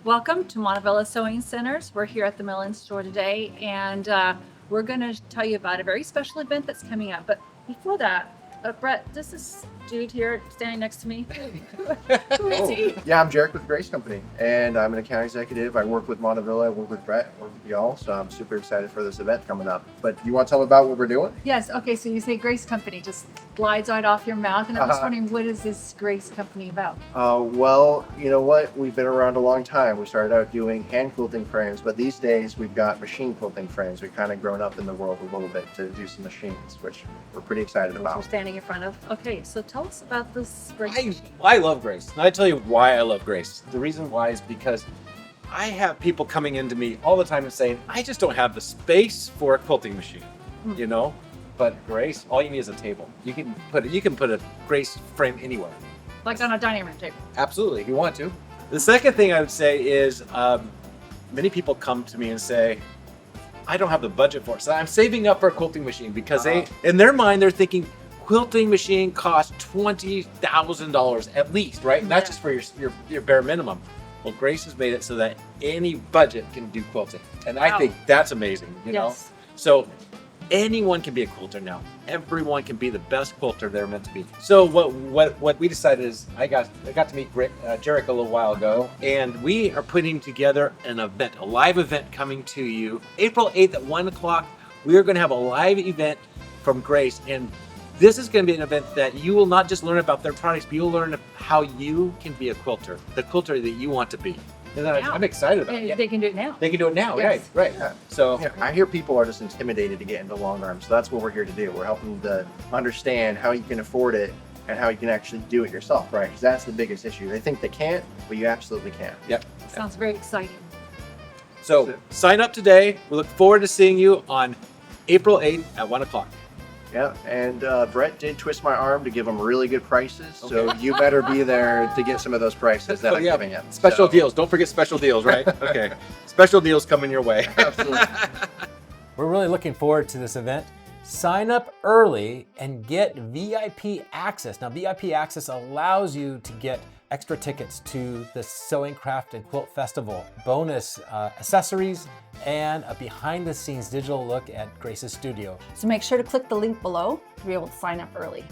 Welcome to Montavilla Sewing Centers. We're here at the Millen store today, and we're going to tell you about a very special event that's coming up. But before that, Brett, this is dude here standing next to me. Who is he? Yeah, I'm Jarek with Grace Company, and I'm an account executive. I work with Montavilla, I work with Brett, I work with y'all, so I'm super excited for this event coming up. But you want to tell them about what we're doing? Yes. Okay. So you say Grace Company, just glides right off your mouth, and I'm just wondering, what is this Grace Company about? Well, you know what? We've been around a long time. We started out doing hand quilting frames, but these days we've got machine quilting frames. We've kind of grown up in the world a little bit to do some machines, which we're pretty excited We're about. standing in front of. Okay. So tell us about this Grace. I love Grace. And I tell you why I love Grace. The reason why is because I have people coming into me all the time and saying, I just don't have the space for a quilting machine, you know? But Grace, all you need is a table. You can put a Grace frame anywhere. Like on a dining room table. Absolutely, if you want to. The second thing I would say is many people come to me and say, I don't have the budget for it. So I'm saving up for a quilting machine because in their mind, they're thinking, quilting machine costs $20,000 at least, right? And that's just for your bare minimum. Well, Grace has made it so that any budget can do quilting. And I think that's amazing, you know? So anyone can be a quilter now. Everyone can be the best quilter they're meant to be. So what we decided is I got to meet Jarek a little while ago, and we are putting together an event, a live event coming to you April 8th at 1 o'clock. We are going to have a live event from Grace, and this is going to be an event that you will not just learn about their products, but you'll learn how you can be a quilter, the quilter that you want to be. And I'm excited about it. They can do it now. They can do it now, Yes. right? Yeah. So Yeah, I hear people are just intimidated to get into Longarm, so that's what we're here to do. We're helping them to understand how you can afford it and how you can actually do it yourself, right? Because that's the biggest issue. They think they can't, but you absolutely can. yep. Sounds very exciting. So sign up today. We look forward to seeing you on April 8th at 1 o'clock. Yeah, and Brett did twist my arm to give them really good prices, so you better be there to get some of those prices that I'm giving you. Special deals. Don't forget special deals, right? Okay. Special deals coming your way. Absolutely. We're really looking forward to this event. Sign up early and get VIP access. Now, VIP access allows you to get extra tickets to the Sewing Craft and Quilt Festival, bonus accessories, and a behind-the-scenes digital look at Grace's studio. So make sure to click the link below to be able to sign up early.